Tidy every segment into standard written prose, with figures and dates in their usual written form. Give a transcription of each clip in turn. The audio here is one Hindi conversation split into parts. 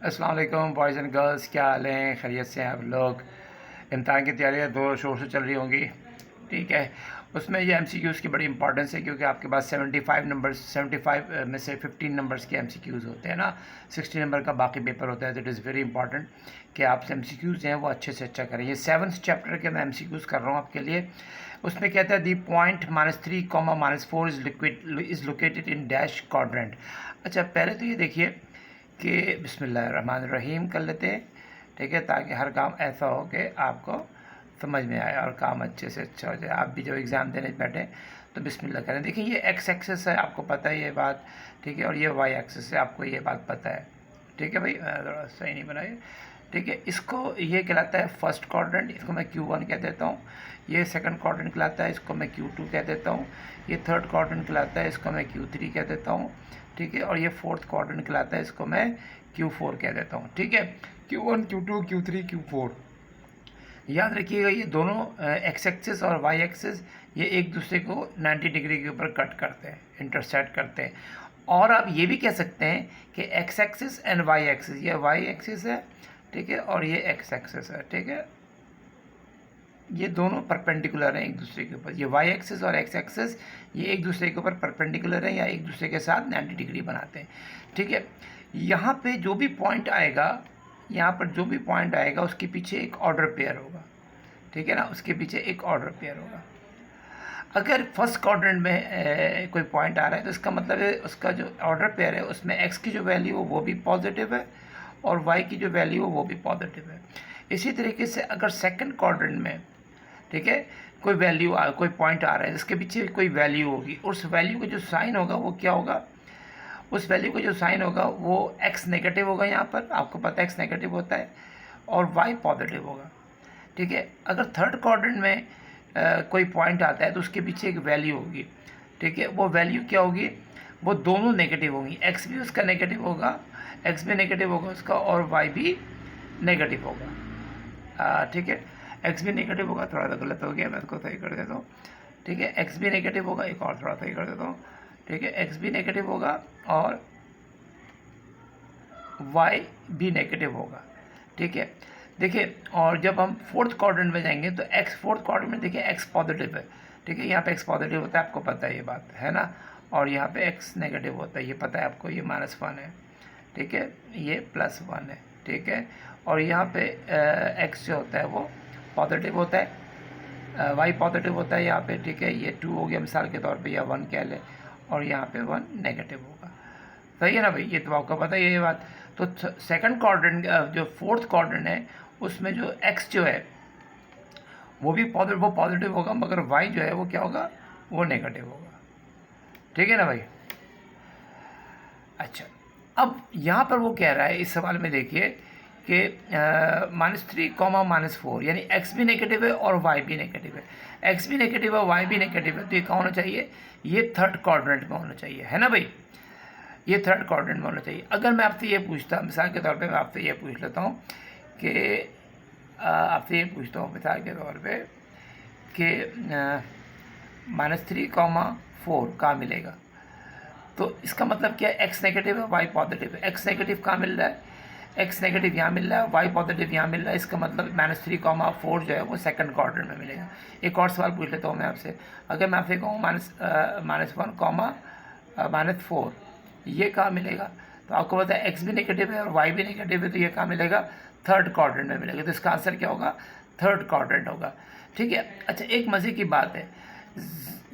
अस्सलाम वालेकुम बॉयज़ एंड गर्ल्स, क्या हाल हैं? खैरियत से हैं आप लोग? इम्तहान की तैयारियाँ ज़ोर शोर से चल रही होंगी, ठीक है। उसमें ये एमसीक्यूज़ की बड़ी इंपॉर्टेंस है क्योंकि आपके पास 75 नंबर्स 75 में से 15 नंबर्स के एमसीक्यूज़ होते हैं ना, 60 नंबर का बाकी पेपर होता है। तो इट इज़ वेरी इंपॉर्टेंट कि आप एमसीक्यूज़ जो हैं वो अच्छे से अच्छा करें। ये 7th चैप्टर के मैं एमसीक्यूज़ कर रहा हूँ आपके लिए। उसमें कहता है the point -3, -4 is located in dash quadrant. अच्छा, पहले तो ये देखिए कि बिस्मिल्लाहिर्रहमानिर्रहीम कर लेते हैं, ठीक है, ताकि हर काम ऐसा हो कि आपको समझ में आए और काम अच्छे से अच्छा हो जाए। आप भी जब एग्ज़ाम देने बैठे तो बिस्मिल्लाह करें। देखिए, ये एक्स एक्सेस है, आपको पता है ये बात, ठीक है, और ये वाई एक्सेस है, आपको ये बात पता है, ठीक है भाई। थोड़ा सही नहीं बनाइए, ठीक है। इसको ये कहलाता है फर्स्ट क्वाड्रेंट, इसको मैं Q1 कह देता हूँ। ये सेकंड क्वाड्रेंट कहलाता है, इसको मैं Q2 कह देता हूँ। ये थर्ड क्वाड्रेंट कहलाता है, इसको मैं Q3 कह देता हूँ, ठीक है। और ये फोर्थ क्वाड्रेंट कहलाता है, इसको मैं Q4 कह देता हूँ, ठीक है। Q1, Q2, Q3, Q4। याद रखिएगा, ये दोनों एक्स एक्सिस और वाई एक्सिस ये एक दूसरे को 90 डिग्री के ऊपर कट करते हैं, इंटरसेक्ट करते हैं। और आप ये भी कह सकते हैं कि X axis and Y axis, ये वाई एक्सिस है, ठीक है, और ये एक्स एक्सिस है, ठीक है। ये दोनों परपेंडिकुलर हैं एक दूसरे के ऊपर। ये वाई एक्सिस और एक्स एक्सिस ये एक दूसरे के ऊपर परपेंडिकुलर हैं या एक दूसरे के साथ 90 डिग्री बनाते हैं, ठीक है। यहाँ पे जो भी पॉइंट आएगा, यहाँ पर जो भी पॉइंट आएगा उसके पीछे एक ऑर्डर पेयर होगा, ठीक है ना, उसके पीछे एक ऑर्डर पेयर होगा। अगर फर्स्ट क्वाड्रेंट में कोई पॉइंट आ रहा है तो इसका मतलब है उसका जो ऑर्डर पेयर है उसमें एक्स की जो वैल्यू हो वो भी पॉजिटिव है और वाई की जो वैल्यू हो वो भी पॉजिटिव है। इसी तरीके से अगर सेकंड क्वाड्रेंट में, ठीक है, कोई पॉइंट आ रहा है जिसके पीछे कोई वैल्यू होगी, उस वैल्यू का जो साइन होगा वो क्या होगा, उस वैल्यू का जो साइन होगा वो एक्स नेगेटिव होगा। यहाँ पर आपको पता है एक्स नेगेटिव होता है और वाई पॉजिटिव होगा, ठीक है। अगर थर्ड क्वाड्रेंट में कोई पॉइंट आता है तो उसके पीछे एक वैल्यू होगी, ठीक है। वो वैल्यू क्या होगी, वो दोनों नेगेटिव होंगी, एक्स भी उसका नेगेटिव होगा, एक्स भी नेगेटिव होगा उसका, और वाई भी नेगेटिव होगा, ठीक है। एक्स भी नेगेटिव होगा, थोड़ा सा गलत हो गया, मैं इसको सही कर देता हूँ, ठीक है। एक्स भी नेगेटिव होगा, एक और थोड़ा सही कर देता हूँ, ठीक है। एक्स भी नेगेटिव होगा और वाई भी नेगेटिव होगा, ठीक है। देखिए, और जब हम फोर्थ क्वाड्रेंट में जाएंगे तो एक्स फोर्थ क्वाड्रेंट में देखिए एक्स पॉजिटिव है, ठीक है। यहाँ पे एक्स पॉजिटिव होता है, आपको पता है ये बात है ना, और यहाँ पे एक्स नेगेटिव होता है, ये पता है आपको, ये -1 है, ठीक है, ये +1 है, ठीक है। और यहाँ पे एक्स जो होता है वो पॉजिटिव होता है, वाई पॉजिटिव होता है यहाँ पे, ठीक है। ये 2 हो गया मिसाल के तौर पे, या 1 कह लें, और यहाँ पे 1 नेगेटिव होगा, सही है ना भाई, ये तो आपको पता है ये बात। तो सेकंड क्वाड्रेंट, जो फोर्थ क्वाड्रेंट है उसमें जो एक्स जो है वो भी पॉजिटिव होगा, मगर वाई जो है वो क्या होगा, वो नेगेटिव होगा, ठीक है ना भाई। अच्छा, अब यहाँ पर वो कह रहा है इस सवाल में, देखिए कि -3, -4, यानी एक्स भी नेगेटिव है और वाई भी नेगेटिव है। एक्स भी नेगेटिव है, वाई भी नेगेटिव है, तो ये कहाँ होना चाहिए, ये थर्ड क्वाड्रेंट में होना चाहिए, है ना भाई, ये थर्ड क्वाड्रेंट में होना चाहिए। अगर मैं आपसे ये पूछता, मिसाल के तौर पे मैं आपसे ये पूछ लेता हूँ कि आपसे ये पूछता हूँ मिसाल के तौर पे कि -3, 4 कहाँ मिलेगा, तो इसका मतलब क्या है, एक्स नेगेटिव है, वाई पॉजिटिव है। एक्स नेगेटिव कहाँ मिल रहा है, एक्स नेगेटिव यहाँ मिल रहा है, वाई पॉजिटिव यहाँ मिल रहा है, इसका मतलब -3, 4 जो है वो सेकंड क्वाड्रेंट में मिलेगा। एक और सवाल पूछ लेता हूँ मैं आपसे, अगर मैं आपसे कहूँ -1, -4 ये कहाँ मिलेगा, तो आपको पता है एक्स भी नेगेटिव है और वाई भी नेगेटिव है, तो ये कहाँ मिलेगा, थर्ड क्वाड्रेंट में मिलेगा। तो इसका आंसर क्या होगा, थर्ड क्वाड्रेंट होगा, ठीक है। अच्छा, एक मज़े की बात है,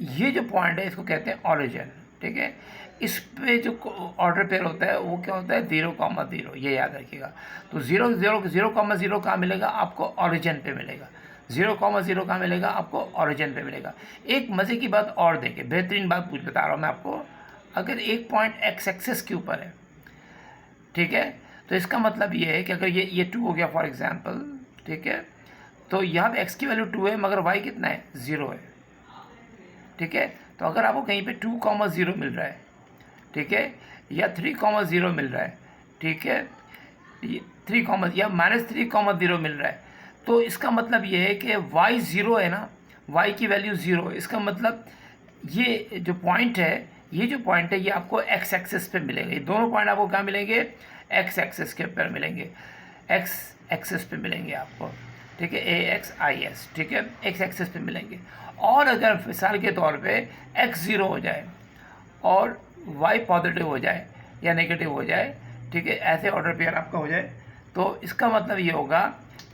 ये जो पॉइंट है इसको कहते हैं ऑरिजिन, ठीक है। इस पे जो ऑर्डर पेयर होता है वो क्या होता है, 0,0, ये याद रखिएगा। तो 0,0 कहाँ मिलेगा आपको, ऑरिजिन पे मिलेगा। 0,0 कहाँ मिलेगा आपको, ऑरिजिन पे मिलेगा। एक मज़े की बात और देखिए, बेहतरीन बात बता रहा हूँ मैं आपको, अगर एक पॉइंट एक्स एक्सिस के ऊपर है, ठीक है, तो इसका मतलब ये है कि अगर ये 2 हो गया फॉर एग्जांपल, ठीक है, तो यहाँ पे एक्स की वैल्यू 2 है मगर वाई कितना है, 0 है, ठीक है। तो अगर आपको कहीं पे 2,0 मिल रहा है, ठीक है, या 3,0 मिल रहा है, ठीक है, 3, या -3,0 मिल रहा है, तो इसका मतलब ये है कि y 0 है ना, y की वैल्यू 0 है। इसका मतलब ये जो पॉइंट है ये आपको एक्स एक्सिस पे मिलेंगे, ये दोनों पॉइंट आपको कहाँ मिलेंगे, एक्स एक्सिस के ऊपर मिलेंगे, एक्स एक्सिस पे मिलेंगे आपको, ठीक है, ए एक्स आई एस, ठीक है, एक्स एक्सिस पे मिलेंगे। और अगर मिसाल के तौर पे एक्स ज़ीरो हो जाए और वाई पॉजिटिव हो जाए या नेगेटिव हो जाए, ठीक है, ऐसे ऑर्डर पेयर आपका हो जाए, तो इसका मतलब ये होगा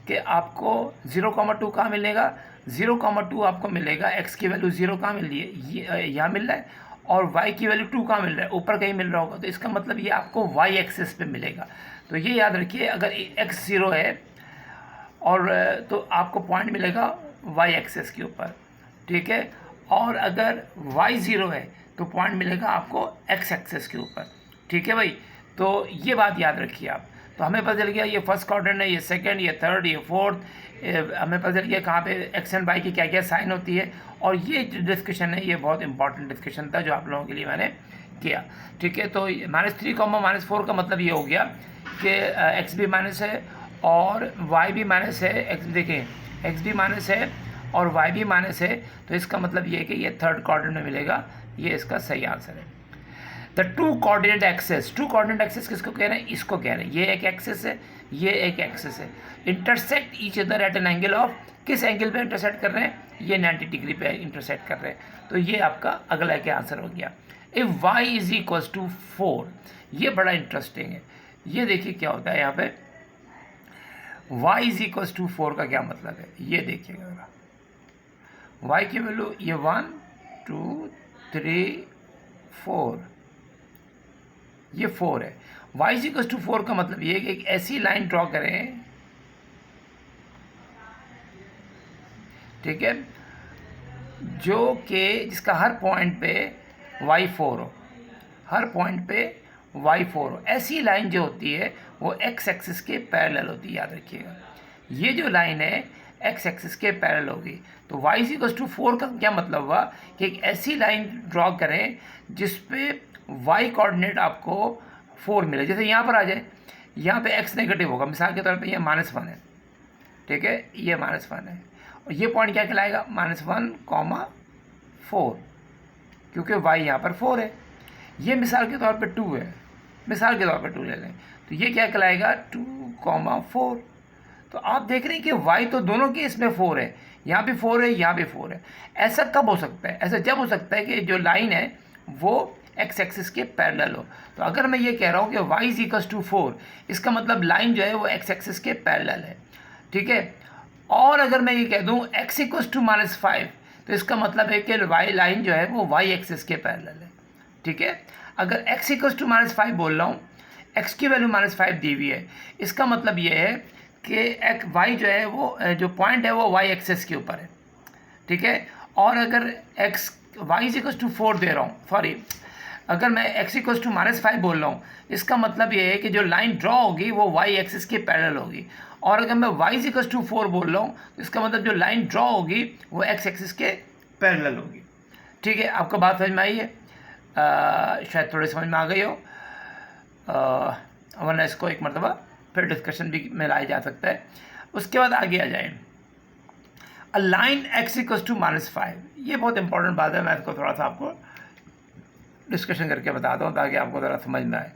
कि आपको 0,2 कहाँ मिलेगा, 0,2 आपको मिलेगा, एक्स की वैल्यू 0 कहाँ मिल रही है, ये यहाँ मिल रहा है, और y की वैल्यू 2 कहाँ मिल रहा है, ऊपर कहीं मिल रहा होगा, तो इसका मतलब ये आपको y एक्सिस पे मिलेगा। तो ये याद रखिए, अगर x 0 है और तो आपको पॉइंट मिलेगा y एक्सिस के ऊपर, ठीक है, और अगर y 0 है तो पॉइंट मिलेगा आपको x एक्सिस के ऊपर, ठीक है भाई। तो ये बात याद रखिए आप। तो हमें पता चल गया ये फर्स्ट क्वाड्रेंट है, ये सेकंड, ये थर्ड, ये फोर्थ, हमें पता चल गया कहाँ पे एक्स एंड वाई की क्या क्या साइन होती है। और ये जो डिस्कशन है ये बहुत इंपॉर्टेंट डिस्कशन था जो आप लोगों के लिए मैंने किया, ठीक है। तो -3, -4 का मतलब ये हो गया कि एक्स भी माइनस है और वाई भी माइनस है, एक्स देखें एक्स भी माइनस है और वाई भी माइनस है, तो इसका मतलब ये है कि ये थर्ड क्वाड्रेंट में मिलेगा, ये इसका सही आंसर है। The two coordinate axes, two coordinate axes किसको कह रहे हैं, इसको कह रहे हैं, ये एक एक्सेस है, ये एक एक्सेस है, intersect each other at an angle of, किस एंगल पे इंटरसेक्ट कर रहे हैं, ये 90 डिग्री पे इंटरसेक्ट कर रहे हैं। तो ये आपका अगला के आंसर हो गया। If y is equal to 4, ये बड़ा इंटरेस्टिंग है, ये देखिए क्या होता है यहाँ पे, y इज इक्वल टू 4 का क्या मतलब है, ये देखिएगा जरा, y की वैल्यू ये 1 2 3 4, ये 4 है, y इज इक्वल टू 4 का मतलब ये कि एक ऐसी लाइन ड्रॉ करें, ठीक है, जो कि जिसका हर पॉइंट पे y4 हो, हर पॉइंट पे y4 हो। ऐसी लाइन जो होती है वो x एक्सिस के पैरेलल होती है, याद रखिएगा। ये जो लाइन है x एक्सिस के पैरेलल होगी। तो y इज इक्वल टू 4 का क्या मतलब हुआ कि एक ऐसी लाइन ड्रॉ करें जिस पे y कोऑर्डिनेट आपको 4 मिले। जैसे यहाँ पर आ जाए, यहाँ पे x नेगेटिव होगा, मिसाल के तौर पे ये -1 है, ठीक है, ये -1 है, और ये पॉइंट क्या कहलाएगा, -1,4, क्योंकि y यहाँ पर 4 है। ये मिसाल के तौर पे 2 है, मिसाल के तौर पे 2 ले लें, तो ये क्या कहलाएगा 2,4। तो आप देख रहे हैं कि y तो दोनों के इसमें 4 है, यहाँ भी 4 है, यहाँ भी 4 है। ऐसा कब हो सकता है, ऐसा जब हो सकता है कि जो लाइन है वो x एक्सिस के पैरेलल हो। तो अगर मैं ये कह रहा हूँ कि y इज इक्वल टू 4, इसका मतलब लाइन जो है वो x एक्सिस के पैरेलल है, ठीक है। और अगर मैं ये कह दूँ x इक्वल टू -5, तो इसका मतलब है कि y लाइन जो है वो y एक्सिस के पैरेलल है, ठीक है। अगर x इक्वल टू -5 बोल रहा हूँ, x की वैल्यू -5 दी हुई है, इसका मतलब ये है कि y जो है वो जो पॉइंट है वो y एक्सिस के ऊपर है, ठीक है। और अगर y इज इक्वल टू 4 दे रहा हूँ, सॉरी, अगर मैं x इक्वल टू -5 बोल रहा हूँ, इसका मतलब ये है कि जो लाइन ड्रॉ होगी वो y एक्सिस के पैरेलल होगी। और अगर मैं y इज इक्वल टू 4 बोल रहा हूँ, तो इसका मतलब जो लाइन ड्रॉ होगी वो x एक्सिस के पैरेलल होगी, ठीक है। आपको बात समझ में आई है, शायद थोड़ी समझ में आ गई हो, वरना इसको एक मरतबा फिर डिस्कशन भी में लाया जा सकता है। उसके बाद आगे आ जाए, a line x equal to -5, ये बहुत इंपॉर्टेंट बात है, मैं इसको थोड़ा सा आपको डिस्कशन करके बताता हूँ ताकि आपको ज़रा समझ में आए।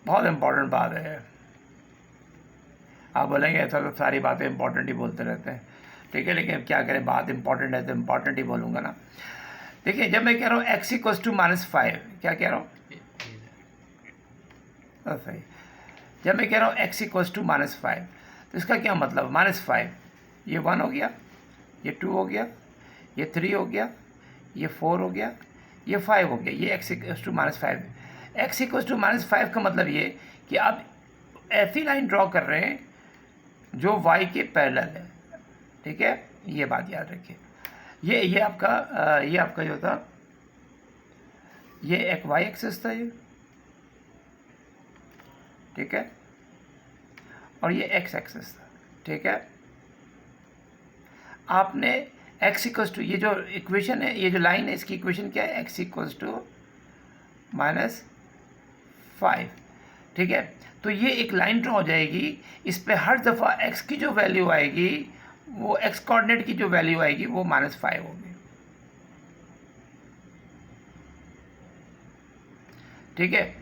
बहुत इंपॉर्टेंट बात है, आप बोलेंगे ऐसा तो सारी बातें इंपॉर्टेंट ही बोलते रहते हैं, ठीक है, लेकिन क्या करें, बात इंपॉर्टेंट है तो इंपॉर्टेंट ही बोलूँगा ना। देखिए, जब मैं कह रहा हूँ x इक्वल टू -5, क्या कह रहा हूँ, सही, जब मैं कह रहा हूँ x इक्वल टू -5, तो इसका क्या मतलब, -5, ये 1 हो गया, ये 2 हो गया, ये 3 हो गया, ये 4 हो गया, ये 5 हो गया, ये x equal to -5। x equal to -5 का मतलब ये कि आप ऐसी लाइन ड्रॉ कर रहे हैं जो y के पैरेलल है, ठीक है, ये बात याद रखिए। ये आपका जो था, ये एक y एक्सिस था ये, ठीक है, और ये x एक्सिस था, ठीक है। आपने x इक्वल टू, ये जो इक्वेशन है, ये जो लाइन है, इसकी इक्वेशन क्या है, x इक्वल टू -5, ठीक है। तो ये एक लाइन ड्रॉ हो जाएगी, इस पे हर दफ़ा x की जो वैल्यू आएगी, वो x कोऑर्डिनेट की जो वैल्यू आएगी वो -5 होगी, ठीक है।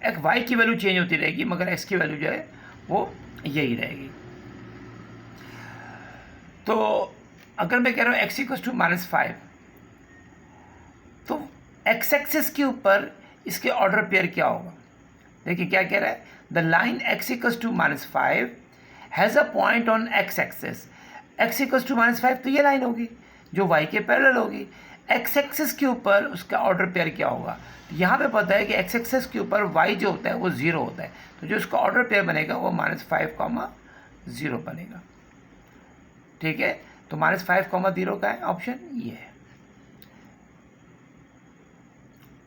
एक वाई की वैल्यू चेंज होती रहेगी मगर एक्स की वैल्यू जो है वो यही रहेगी। तो अगर मैं कह रहा हूँ एक्स इक्वल्स टू -5, तो एक्स एक्सिस के ऊपर इसके ऑर्डर पेयर क्या होगा? देखिए क्या कह रहा है, the line X equals to -5 has a point on X axis. X equals to -5 तो ये लाइन होगी जो वाई के पैरेलल होगी। एक्स एक्सिस के ऊपर उसका ऑर्डर पेयर क्या होगा? तो यहाँ पे पता है कि एक्स एक्सिस के ऊपर वाई जो होता है वो 0 होता है, तो जो उसका ऑर्डर पेयर बनेगा वो -5, 0 बनेगा। ठीक है, तो -5, 0 का है ऑप्शन ये है।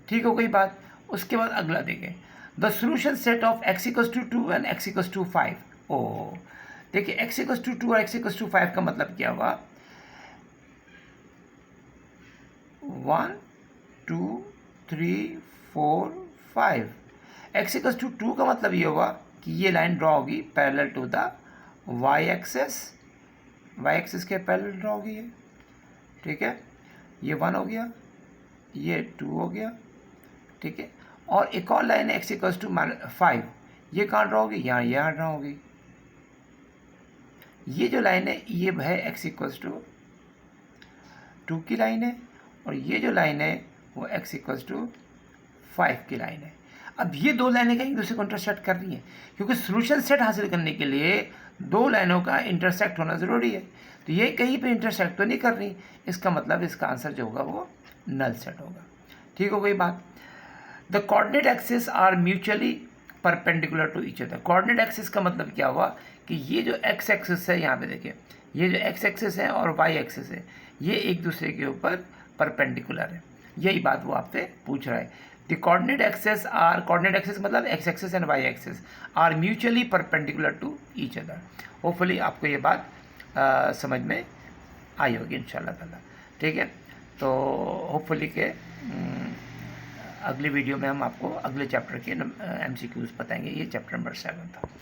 ठीक हो गई बात। उसके बाद अगला देखें, the solution set of x equals to 2 and x equals to 5। ओ देखिए, x इक्वल्स टू 2 और x इक्वल्स टू 5 का मतलब क्या हुआ? 1 2 3 4 5। x इक्वल्स टू 2 का मतलब ये हुआ कि ये लाइन ड्रॉ होगी parallel to the y axis के पैरेलल ड्रॉ होगी ये। ठीक है, ये 1 हो गया, ये 2 हो गया। ठीक है, और एक और लाइन है x इक्वल्स टू 5, ये कहाँ ड्रॉ होगी? यहाँ ड्रॉ होगी। ये जो लाइन है ये है x इक्वल्स टू 2 की लाइन है, और ये जो लाइन है वो x इक्वल्स टू 5 की लाइन है। अब ये दो लाइनें का एक दूसरे को इंटरसेक्ट कर रही हैं, क्योंकि सोल्यूशन सेट हासिल करने के लिए दो लाइनों का इंटरसेक्ट होना ज़रूरी है। तो ये कहीं पे इंटरसेक्ट तो नहीं कर रही, इसका मतलब इसका आंसर जो होगा वो नल सेट होगा। ठीक हो गई बात। The coordinate axis are mutually perpendicular to each other. Coordinate axis का मतलब क्या हुआ कि ये जो एक्स एक्सिस है, यहाँ पे देखिए, ये जो एक्स एक्सिस है और वाई एक्सिस है, ये एक दूसरे के ऊपर परपेंडिकुलर है। यही बात वो आपसे पूछ रहा है। द कोऑर्डिनेट एक्सिस मतलब X axis and Y axis are mutually perpendicular to each other. Hopefully आपको ये बात समझ में आई होगी इंशाल्लाह ताला। ठीक है, तो होपफुली के अगली वीडियो में हम आपको अगले चैप्टर के MCQs बताएंगे। ये चैप्टर नंबर 7 था।